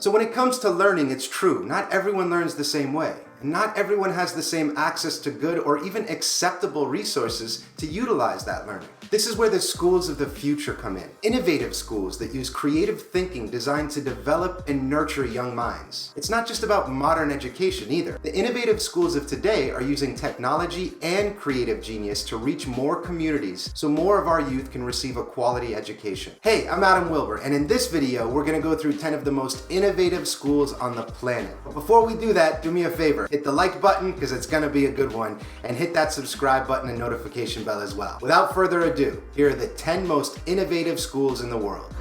So when it comes to learning, it's true, not everyone learns the same way. And not everyone has the same access to good or even acceptable resources to utilize that learning. This is where the schools of the future come in. Innovative schools that use creative thinking designed to develop and nurture young minds. It's not just about modern education either. The innovative schools of today are using technology and creative genius to reach more communities so more of our youth can receive a quality education. Hey, I'm Adam-Wilber, and in this video, we're gonna go through 10 of the most innovative schools on the planet. But before we do that, do me a favor. Hit the like button, because it's gonna be a good one, and hit that subscribe button and notification bell as well. Without further ado, here are the 10 most innovative schools in the world.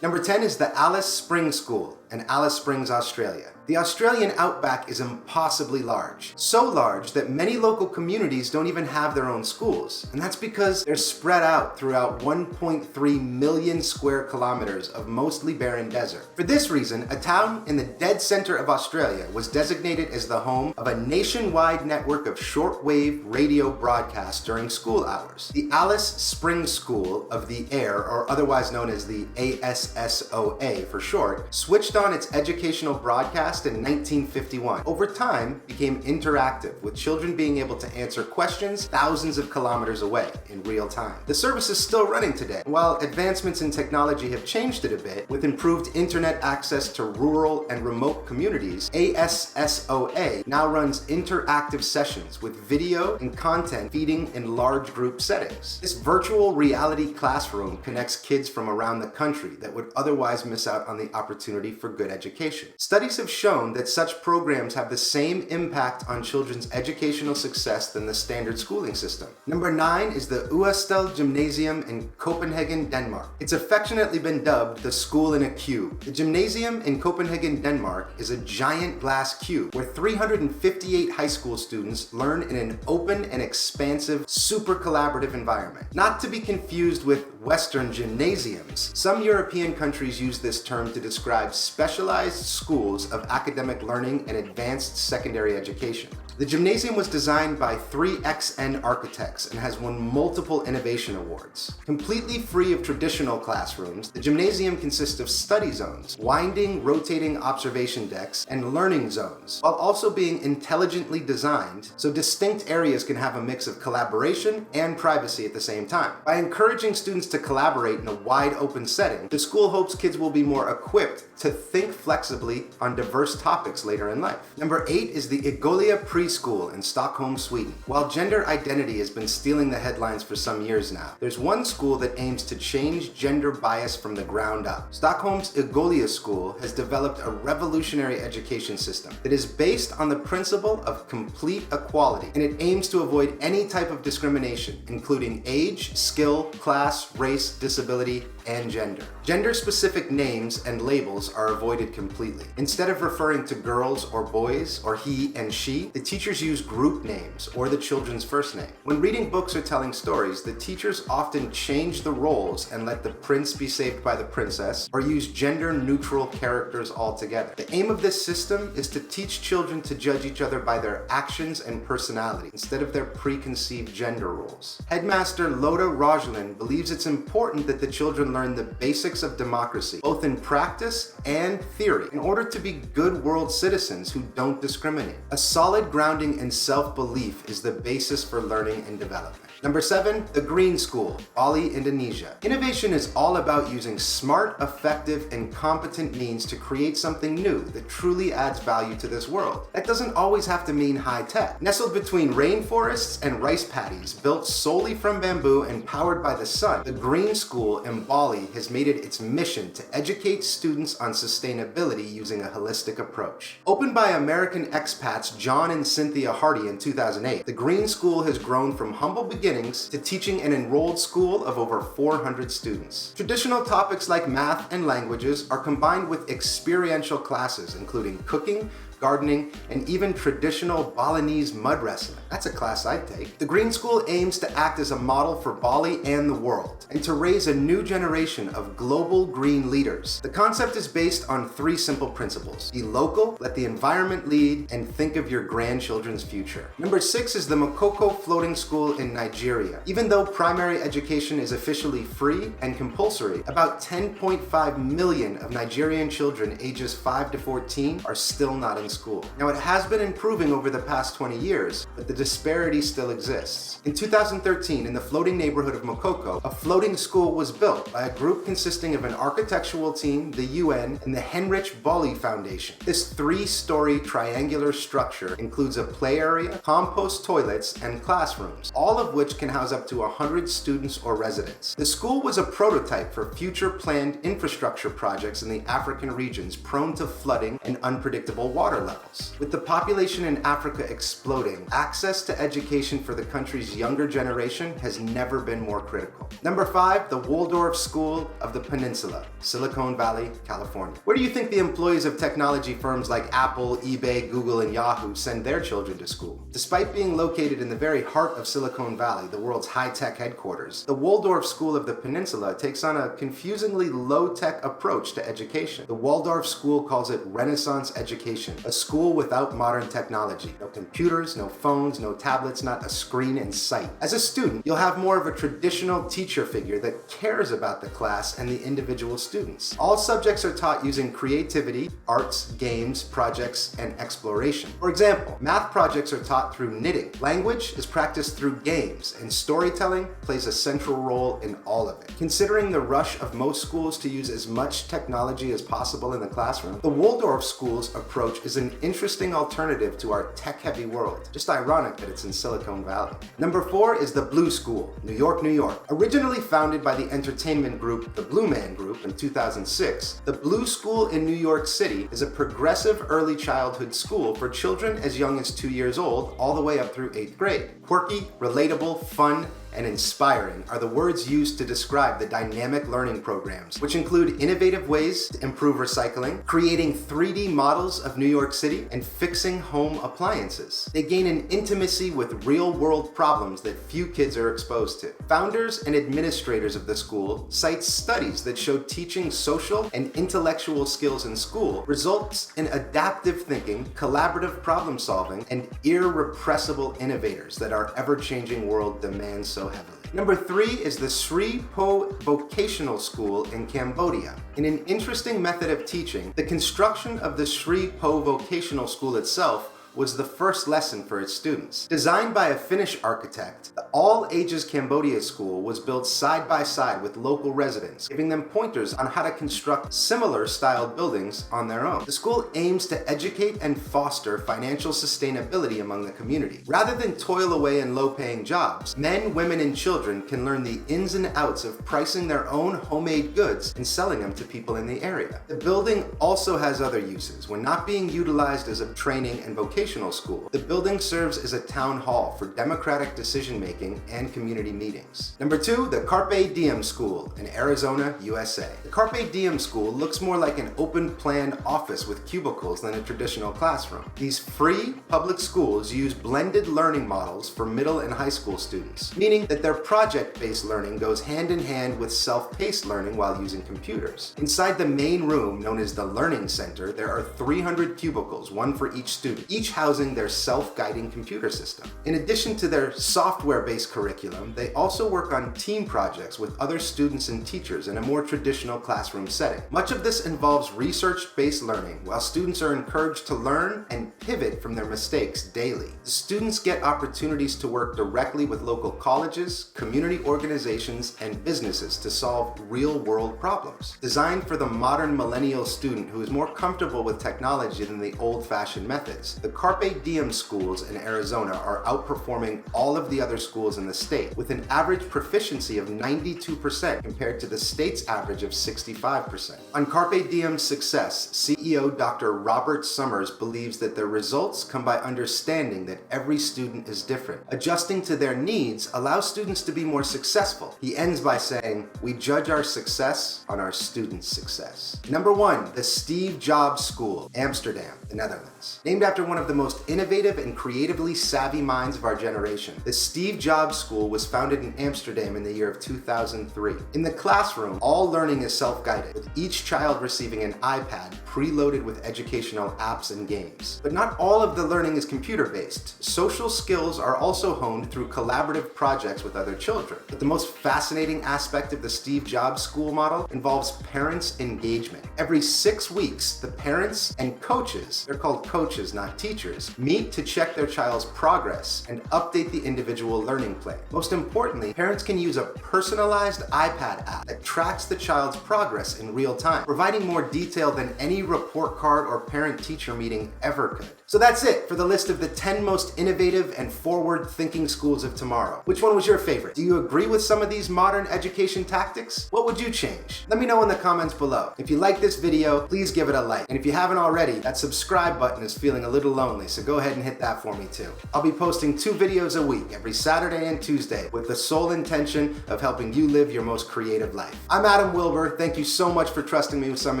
Number 10 is the Alice Springs School in Alice Springs, Australia. The Australian outback is impossibly large. So large that many local communities don't even have their own schools. And that's because they're spread out throughout 1.3 million square kilometers of mostly barren desert. For this reason, a town in the dead center of Australia was designated as the home of a nationwide network of shortwave radio broadcasts during school hours. The Alice Springs School of the Air, or otherwise known as the ASSOA for short, switched on its educational broadcast in 1951. Over time, became interactive, with children being able to answer questions thousands of kilometers away in real time. The service is still running today. While advancements in technology have changed it a bit, with improved internet access to rural and remote communities, ASSOA now runs interactive sessions with video and content feeding in large group settings. This virtual reality classroom connects kids from around the country that would otherwise miss out on the opportunity for good education. Studies have shown that such programs have the same impact on children's educational success than the standard schooling system. Number 9 is the Orestad Gymnasium in Copenhagen, Denmark. It's affectionately been dubbed the school in a cube. The gymnasium in Copenhagen, Denmark is a giant glass cube where 358 high school students learn in an open and expansive, super collaborative environment. Not to be confused with Western gymnasiums. Some European countries use this term to describe specialized schools of academic learning and advanced secondary education. The gymnasium was designed by 3XN architects and has won multiple innovation awards. Completely free of traditional classrooms, the gymnasium consists of study zones, winding, rotating observation decks, and learning zones, while also being intelligently designed so distinct areas can have a mix of collaboration and privacy at the same time. By encouraging students to collaborate in a wide open setting, the school hopes kids will be more equipped to think flexibly on diverse topics later in life. Number 8 is the Egalia preschool in Stockholm, Sweden. While gender identity has been stealing the headlines for some years now, there's one school that aims to change gender bias from the ground up. Stockholm's Egalia school has developed a revolutionary education system that is based on the principle of complete equality, and it aims to avoid any type of discrimination, including age, skill, class, race, disability, and gender. Gender-specific names and labels are avoided completely. Instead of referring to girls or boys or he and she, the teachers use group names or the children's first name. When reading books or telling stories, the teachers often change the roles and let the prince be saved by the princess, or use gender-neutral characters altogether. The aim of this system is to teach children to judge each other by their actions and personality instead of their preconceived gender roles. Headmaster Loda Rojlin believes it's important that the children learn the basics of democracy, both in practice and theory, in order to be good world citizens who don't discriminate. A solid grounding in self-belief is the basis for learning and development. Number 7, the Green School, Bali, Indonesia. Innovation is all about using smart, effective, and competent means to create something new that truly adds value to this world. That doesn't always have to mean high tech. Nestled between rainforests and rice paddies, built solely from bamboo and powered by the sun, the Green School in Bali has made it its mission to educate students on sustainability using a holistic approach. Opened by American expats John and Cynthia Hardy in 2008, the Green School has grown from humble beginnings to teaching an enrolled school of over 400 students. Traditional topics like math and languages are combined with experiential classes including cooking, gardening, and even traditional Balinese mud wrestling. That's a class I'd take. The Green School aims to act as a model for Bali and the world, and to raise a new generation of global green leaders. The concept is based on 3 simple principles: be local, let the environment lead, and think of your grandchildren's future. Number 6 is the Makoko Floating School in Nigeria. Even though primary education is officially free and compulsory, about 10.5 million of Nigerian children ages 5 to 14 are still not in school. Now, it has been improving over the past 20 years, but the disparity still exists. In 2013, in the floating neighborhood of Makoko, a floating school was built by a group consisting of an architectural team, the UN, and the Heinrich Böll Foundation. This 3-story triangular structure includes a play area, compost toilets, and classrooms, all of which can house up to 100 students or residents. The school was a prototype for future planned infrastructure projects in the African regions prone to flooding and unpredictable water levels. With the population in Africa exploding, access to education for the country's younger generation has never been more critical. Number 5, the Waldorf School of the Peninsula, Silicon Valley, California. Where do you think the employees of technology firms like Apple, eBay, Google, and Yahoo send their children to school? Despite being located in the very heart of Silicon Valley, the world's high-tech headquarters, the Waldorf School of the Peninsula takes on a confusingly low-tech approach to education. The Waldorf School calls it Renaissance education, a school without modern technology. No computers, no phones, no tablets, not a screen in sight. As a student, you'll have more of a traditional teacher figure that cares about the class and the individual students. All subjects are taught using creativity, arts, games, projects, and exploration. For example, math projects are taught through knitting. Language is practiced through games, and storytelling plays a central role in all of it. Considering the rush of most schools to use as much technology as possible in the classroom, the Waldorf School's approach is an interesting alternative to our tech-heavy world. Just ironic that it's in Silicon Valley. Number 4 is the Blue School, New York, New York. Originally founded by the entertainment group The Blue Man Group in 2006, the Blue School in New York City is a progressive early childhood school for children as young as 2 years old all the way up through 8th grade. Quirky, relatable, fun, and inspiring are the words used to describe the dynamic learning programs, which include innovative ways to improve recycling, creating 3D models of New York City, and fixing home appliances. They gain an intimacy with real-world problems that few kids are exposed to. Founders and administrators of the school cite studies that show teaching social and intellectual skills in school results in adaptive thinking, collaborative problem solving, and irrepressible innovators that our ever-changing world demands so heavily. Number 3 is the Sri Po Vocational School in Cambodia. In an interesting method of teaching, the construction of the Sri Po Vocational School itself was the first lesson for its students. Designed by a Finnish architect, the all-ages Cambodia school was built side by side with local residents, giving them pointers on how to construct similar styled buildings on their own. The school aims to educate and foster financial sustainability among the community. Rather than toil away in low-paying jobs, men, women, and children can learn the ins and outs of pricing their own homemade goods and selling them to people in the area. The building also has other uses. When not being utilized as a training and vocational school, the building serves as a town hall for democratic decision-making and community meetings. Number 2, the Carpe Diem School in Arizona, USA. The Carpe Diem School looks more like an open-plan office with cubicles than a traditional classroom. These free public schools use blended learning models for middle and high school students, meaning that their project-based learning goes hand in hand with self-paced learning while using computers. Inside the main room, known as the Learning Center, there are 300 cubicles, one for each student, each housing their self-guiding computer system. In addition to their software-based curriculum, they also work on team projects with other students and teachers in a more traditional classroom setting. Much of this involves research-based learning, while students are encouraged to learn and pivot from their mistakes daily. The students get opportunities to work directly with local colleges, community organizations, and businesses to solve real-world problems. Designed for the modern millennial student who is more comfortable with technology than the old-fashioned methods, the Carpe Diem schools in Arizona are outperforming all of the other schools in the state, with an average proficiency of 92% compared to the state's average of 65%. On Carpe Diem's success, CEO Dr. Robert Summers believes that their results come by understanding that every student is different. Adjusting to their needs allows students to be more successful. He ends by saying, "We judge our success on our students' success." Number 1, the Steve Jobs School, Amsterdam, the Netherlands. Named after one of the most innovative and creatively savvy minds of our generation, the Steve Jobs School was founded in Amsterdam in the year of 2003. In the classroom, all learning is self-guided, with each child receiving an iPad preloaded with educational apps and games. But not all of the learning is computer-based. Social skills are also honed through collaborative projects with other children. But the most fascinating aspect of the Steve Jobs School model involves parents' engagement. Every 6 weeks, the parents and coaches, they're called coaches, not teachers, meet to check their child's progress and update the individual learning plan. Most importantly, parents can use a personalized iPad app that tracks the child's progress in real time, providing more detail than any report card or parent-teacher meeting ever could. So that's it for the list of the 10 most innovative and forward-thinking schools of tomorrow. Which one was your favorite? Do you agree with some of these modern education tactics? What would you change? Let me know in the comments below. If you like this video, please give it a like. And if you haven't already, that subscribe button is feeling a little lonely, so go ahead and hit that for me too. I'll be posting 2 videos a week, every Saturday and Tuesday, with the sole intention of helping you live your most creative life. I'm Adam-Wilber. Thank you so much for trusting me with some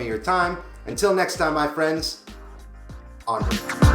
of your time. Until next time, my friends, onward.